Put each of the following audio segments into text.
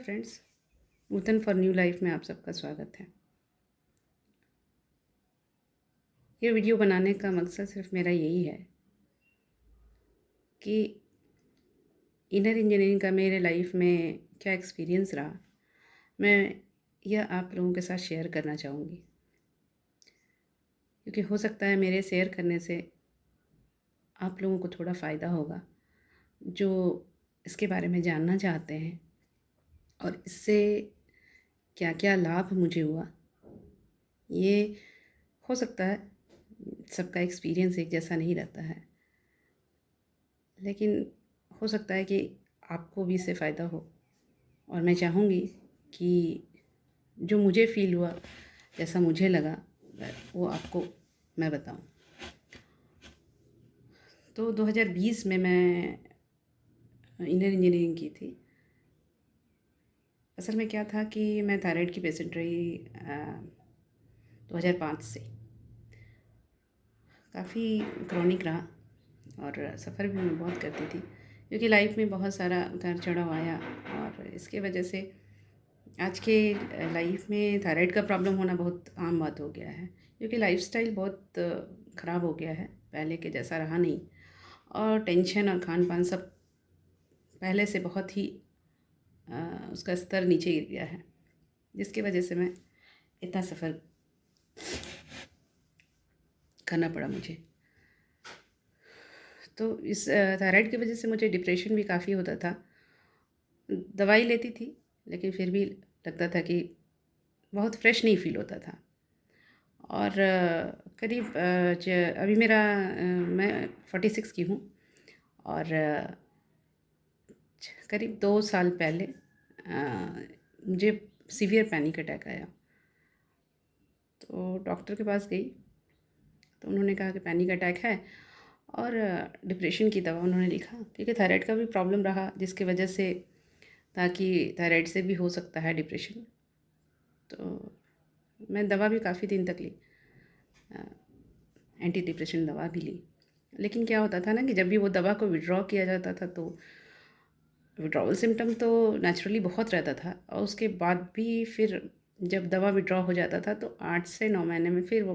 Friends, Nutan for new life में आप सबका स्वागत है। ये वीडियो बनाने का मकसद सिर्फ मेरा यही है कि इनर इंजीनियरिंग का मेरे लाइफ में क्या एक्सपीरियंस रहा, मैं यह आप लोगों के साथ शेयर करना चाहूँगी। क्योंकि हो सकता है मेरे शेयर करने से आप लोगों को थोड़ा फ़ायदा होगा, जो इसके बारे में जानना चाहते हैं और इससे क्या क्या लाभ मुझे हुआ। ये हो सकता है सबका एक्सपीरियंस एक जैसा नहीं रहता है, लेकिन हो सकता है कि आपको भी इससे फ़ायदा हो। और मैं चाहूँगी कि जो मुझे फ़ील हुआ, जैसा मुझे लगा, वो आपको मैं बताऊँ। तो 2020 में मैं इनर इंजीनियरिंग की थी। असल में क्या था कि मैं थायराइड की पेशेंट रही 2005 से। काफ़ी क्रॉनिक रहा और सफ़र भी मैं बहुत करती थी, क्योंकि लाइफ में बहुत सारा उतार चढ़ाव आया और इसके वजह से आज के लाइफ में थायराइड का प्रॉब्लम होना बहुत आम बात हो गया है। क्योंकि लाइफस्टाइल बहुत ख़राब हो गया है, पहले के जैसा रहा नहीं, और टेंशन और खान पान सब पहले से बहुत ही उसका स्तर नीचे गिर गया है, जिसकी वजह से मैं इतना सफ़र करना पड़ा मुझे। तो इस थायराइड की वजह से मुझे डिप्रेशन भी काफ़ी होता था। दवाई लेती थी, लेकिन फिर भी लगता था कि बहुत फ्रेश नहीं फील होता था। और करीब अभी मैं 46 की हूँ और करीब 2 साल पहले मुझे सीवियर पैनिक अटैक आया। तो डॉक्टर के पास गई, तो उन्होंने कहा कि पैनिक अटैक है और डिप्रेशन की दवा उन्होंने लिखा, क्योंकि थायराइड का भी प्रॉब्लम रहा, जिसकी वजह से ताकि थायराइड से भी हो सकता है डिप्रेशन। तो मैं दवा भी काफ़ी दिन तक ली, एंटी डिप्रेशन दवा भी ली। लेकिन क्या होता था ना कि जब भी वो दवा को विड्रॉ किया जाता था तो विड्रॉवल सिम्टम तो नेचुरली बहुत रहता था, और उसके बाद भी फिर जब दवा विड्रॉ हो जाता था तो 8 से 9 महीने में फिर वो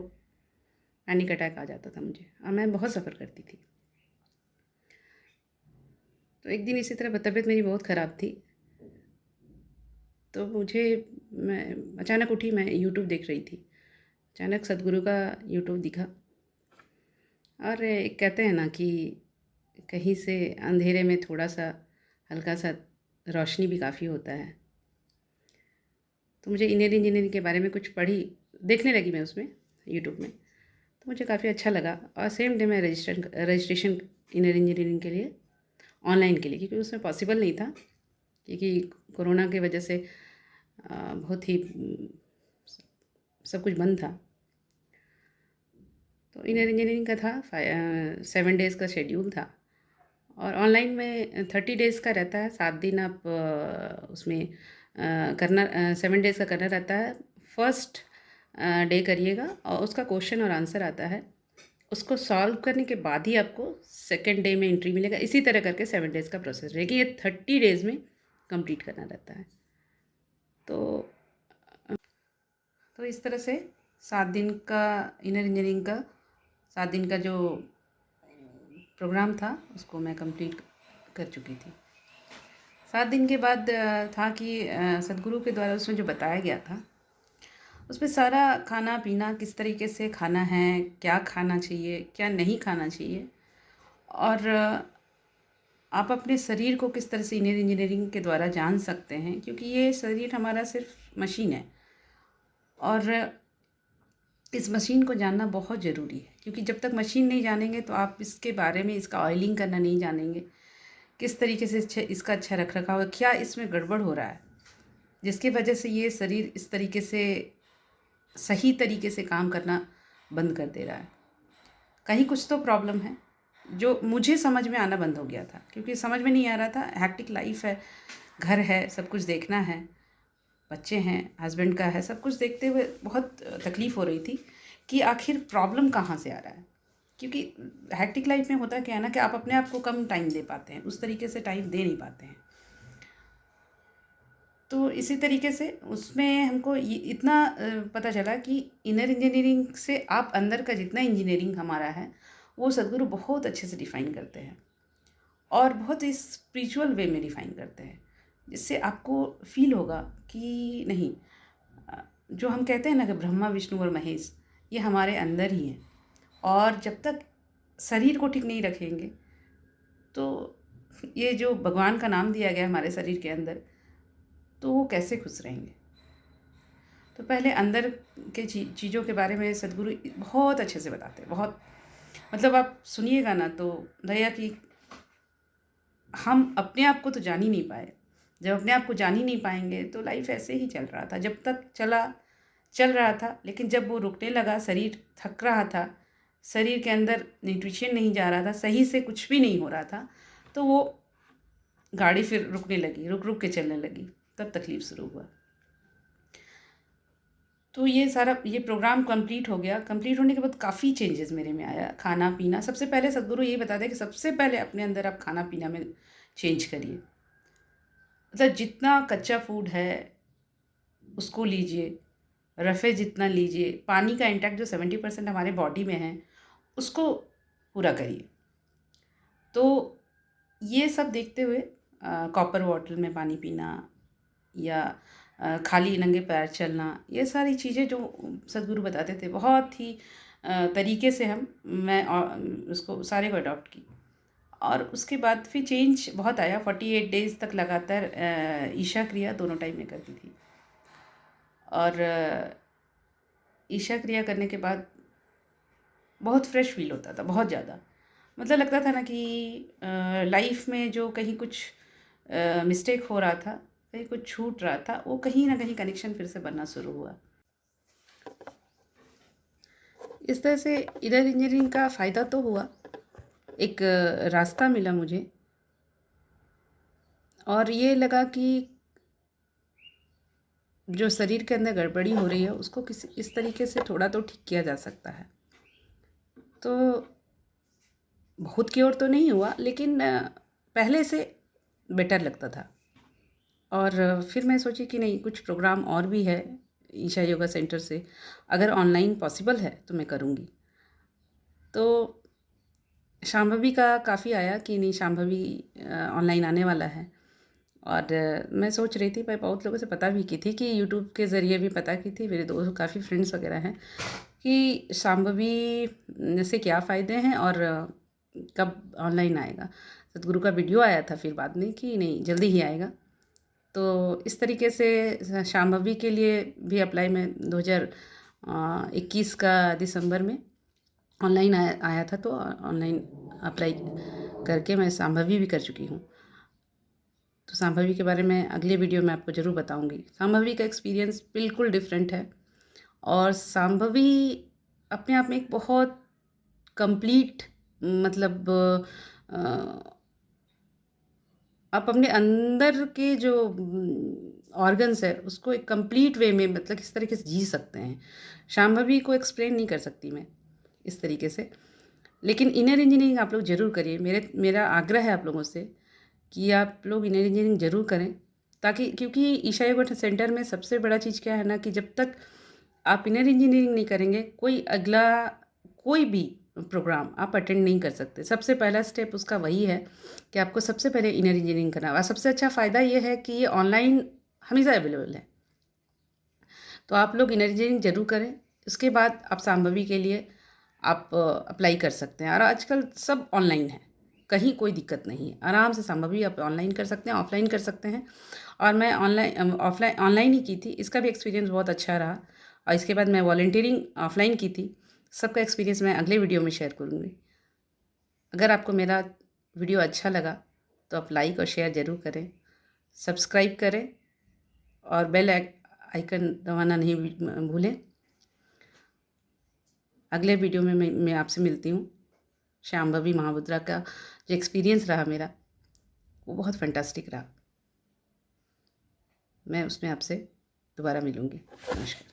पैनिक अटैक आ जाता था मुझे, और मैं बहुत सफ़र करती थी। तो एक दिन इसी तरह तबीयत मेरी बहुत ख़राब थी, तो मैं अचानक उठी, मैं यूट्यूब देख रही थी, अचानक सदगुरु का यूट्यूब दिखा। और एक कहते हैं ना कि कहीं से अंधेरे में थोड़ा सा हल्का सा रोशनी भी काफ़ी होता है। तो मुझे इनर इंजीनियरिंग के बारे में कुछ देखने लगी मैं उसमें, यूट्यूब में। तो मुझे काफ़ी अच्छा लगा, और सेम डे मैं रजिस्ट्रेशन इनर इंजीनियरिंग के लिए ऑनलाइन के लिए, क्योंकि उसमें पॉसिबल नहीं था, क्योंकि कोरोना की वजह से बहुत ही सब कुछ बंद था। तो इनर इंजीनियरिंग का था 7 डेज़ का शेड्यूल था, और ऑनलाइन में 30 डेज़ का रहता है। 7 दिन आप उसमें करना 7 डेज़ का करना रहता है। फर्स्ट डे करिएगा और उसका क्वेश्चन और आंसर आता है, उसको सॉल्व करने के बाद ही आपको सेकेंड डे में एंट्री मिलेगा। इसी तरह करके 7 डेज़ का प्रोसेस रहेगी। ये 30 डेज़ में कंप्लीट करना रहता है। तो इस तरह से 7 दिन का इनर इंजीनियरिंग का 7 दिन का जो प्रोग्राम था उसको मैं कंप्लीट कर चुकी थी। 7 दिन के बाद था कि सदगुरु के द्वारा उसमें जो बताया गया था, उसमें सारा खाना पीना किस तरीके से खाना है, क्या खाना चाहिए, क्या नहीं खाना चाहिए, और आप अपने शरीर को किस तरह से इनर इंजीनियरिंग के द्वारा जान सकते हैं, क्योंकि ये शरीर हमारा सिर्फ मशीन है, और इस मशीन को जानना बहुत ज़रूरी है। क्योंकि जब तक मशीन नहीं जानेंगे तो आप इसके बारे में, इसका ऑयलिंग करना नहीं जानेंगे, किस तरीके से इसका अच्छा रख रखाव है, क्या इसमें गड़बड़ हो रहा है, जिसकी वजह से ये शरीर इस तरीके से सही तरीके से काम करना बंद कर दे रहा है। कहीं कुछ तो प्रॉब्लम है जो मुझे समझ में आना बंद हो गया था, क्योंकि समझ में नहीं आ रहा था। हैक्टिक लाइफ है, घर है, सब कुछ देखना है, बच्चे हैं, हस्बैंड का है, सब कुछ देखते हुए बहुत तकलीफ़ हो रही थी कि आखिर प्रॉब्लम कहाँ से आ रहा है। क्योंकि हैक्टिक लाइफ में होता क्या है ना कि आप अपने आप को कम टाइम दे पाते हैं, उस तरीके से टाइम दे नहीं पाते हैं। तो इसी तरीके से उसमें हमको ये इतना पता चला कि इनर इंजीनियरिंग से आप अंदर का जितना इंजीनियरिंग हमारा है वो सद्गुरु बहुत अच्छे से डिफ़ाइन करते हैं और बहुत ही स्पिरिचुअल वे में डिफ़ाइन करते हैं, जिससे आपको फील होगा कि नहीं, जो हम कहते हैं ना कि ब्रह्मा विष्णु और महेश ये हमारे अंदर ही हैं, और जब तक शरीर को ठीक नहीं रखेंगे तो ये जो भगवान का नाम दिया गया हमारे शरीर के अंदर, तो वो कैसे खुश रहेंगे। तो पहले अंदर के चीज़ों के बारे में सद्गुरु बहुत अच्छे से बताते हैं, बहुत, मतलब आप सुनिएगा ना तो दया कि हम अपने आप को तो जान ही नहीं पाए। जब अपने आप को जान ही नहीं पाएंगे तो लाइफ ऐसे ही चल रहा था, जब तक चल रहा था, लेकिन जब वो रुकने लगा, शरीर थक रहा था, शरीर के अंदर न्यूट्रिशन नहीं जा रहा था, सही से कुछ भी नहीं हो रहा था, तो वो गाड़ी फिर रुकने लगी, रुक रुक के चलने लगी, तब तकलीफ़ शुरू हुआ। तो ये सारा प्रोग्राम कंप्लीट हो गया। कंप्लीट होने के बाद काफ़ी चेंजेस मेरे में आया। खाना पीना, सबसे पहले सद्गुरु ये बताते हैं कि सबसे पहले अपने अंदर आप खाना पीना में चेंज करिए। मतलब जितना कच्चा फूड है उसको लीजिए, रफ़े जितना लीजिए, पानी का इंटेक जो 70% हमारे बॉडी में है उसको पूरा करिए। तो ये सब देखते हुए कॉपर बॉटल में पानी पीना या खाली नंगे पैर चलना, ये सारी चीज़ें जो सद्गुरु बताते थे बहुत ही तरीके से मैं उसको सारे को अडॉप्ट की। और उसके बाद फिर चेंज बहुत आया। 48 डेज़ तक लगातार ईशा क्रिया दोनों टाइम में करती थी, और ईशा क्रिया करने के बाद बहुत फ्रेश फील होता था, बहुत ज़्यादा। मतलब लगता था ना कि लाइफ में जो कहीं कुछ मिस्टेक हो रहा था, कहीं कुछ छूट रहा था, वो कहीं ना कहीं कनेक्शन फिर से बनना शुरू हुआ। इस तरह से इनर इंजीनियरिंग का फ़ायदा तो हुआ, एक रास्ता मिला मुझे, और ये लगा कि जो शरीर के अंदर गड़बड़ी हो रही है उसको किसी इस तरीके से थोड़ा तो ठीक किया जा सकता है। तो बहुत की ओर तो नहीं हुआ, लेकिन पहले से बेटर लगता था। और फिर मैं सोची कि नहीं, कुछ प्रोग्राम और भी है ईशा योगा सेंटर से, अगर ऑनलाइन पॉसिबल है तो मैं करूँगी। तो शांभवी का काफ़ी आया कि नहीं, शांभवी ऑनलाइन आने वाला है। और मैं सोच रही थी, मैं बहुत लोगों से पता भी की थी, कि यूट्यूब के ज़रिए भी पता की थी, मेरे दोस्त काफ़ी फ्रेंड्स वगैरह हैं, कि शांभवी से क्या फ़ायदे हैं और कब ऑनलाइन आएगा। सद्गुरु का वीडियो आया था फिर बाद में कि नहीं, जल्दी ही आएगा। तो इस तरीके से शांभवी के लिए भी अप्लाई मैं 2021 का दिसंबर में ऑनलाइन आया था, तो ऑनलाइन अप्लाई करके मैं शांभवी भी कर चुकी हूँ। तो शांभवी के बारे में अगले वीडियो में आपको ज़रूर बताऊँगी। शांभवी का एक्सपीरियंस बिल्कुल डिफरेंट है, और शांभवी अपने आप में एक बहुत कंप्लीट, मतलब आप अपने अंदर के जो ऑर्गन्स है उसको एक कंप्लीट वे में, मतलब किस तरीके से जी सकते हैं, शांभवी को एक्सप्लेन नहीं कर सकती मैं इस तरीके से। लेकिन इनर इंजीनियरिंग आप लोग ज़रूर करिए। मेरा आग्रह है आप लोगों से कि आप लोग इनर इंजीनियरिंग ज़रूर करें, ताकि, क्योंकि ईशा योगा सेंटर में सबसे बड़ा चीज़ क्या है ना, कि जब तक आप इनर इंजीनियरिंग नहीं करेंगे, कोई भी प्रोग्राम आप अटेंड नहीं कर सकते। सबसे पहला स्टेप उसका वही है कि आपको सबसे पहले इनर इंजीनियरिंग करना है। और सबसे अच्छा फ़ायदा ये है कि ये ऑनलाइन हमेशा अवेलेबल है, तो आप लोग इनर इंजीनियरिंग ज़रूर करें। उसके बाद आप शांभवी के लिए आप अप्लाई कर सकते हैं, और आजकल सब ऑनलाइन है, कहीं कोई दिक्कत नहीं है, आराम से शांभवी आप ऑनलाइन कर सकते हैं, ऑफलाइन कर सकते हैं। और मैं ऑनलाइन ही की थी, इसका भी एक्सपीरियंस बहुत अच्छा रहा। और इसके बाद मैं वॉलंटियरिंग ऑफलाइन की थी, सबका एक्सपीरियंस मैं अगले वीडियो में शेयर करूँगी। अगर आपको मेरा वीडियो अच्छा लगा तो आप लाइक और शेयर ज़रूर करें, सब्सक्राइब करें, और बेल आइकन दबाना नहीं भूलें। अगले वीडियो में मैं आपसे मिलती हूँ। शांभवी महामुद्रा का जो एक्सपीरियंस रहा मेरा, वो बहुत फैंटास्टिक रहा। मैं उसमें आपसे दोबारा मिलूँगी। नमस्कार।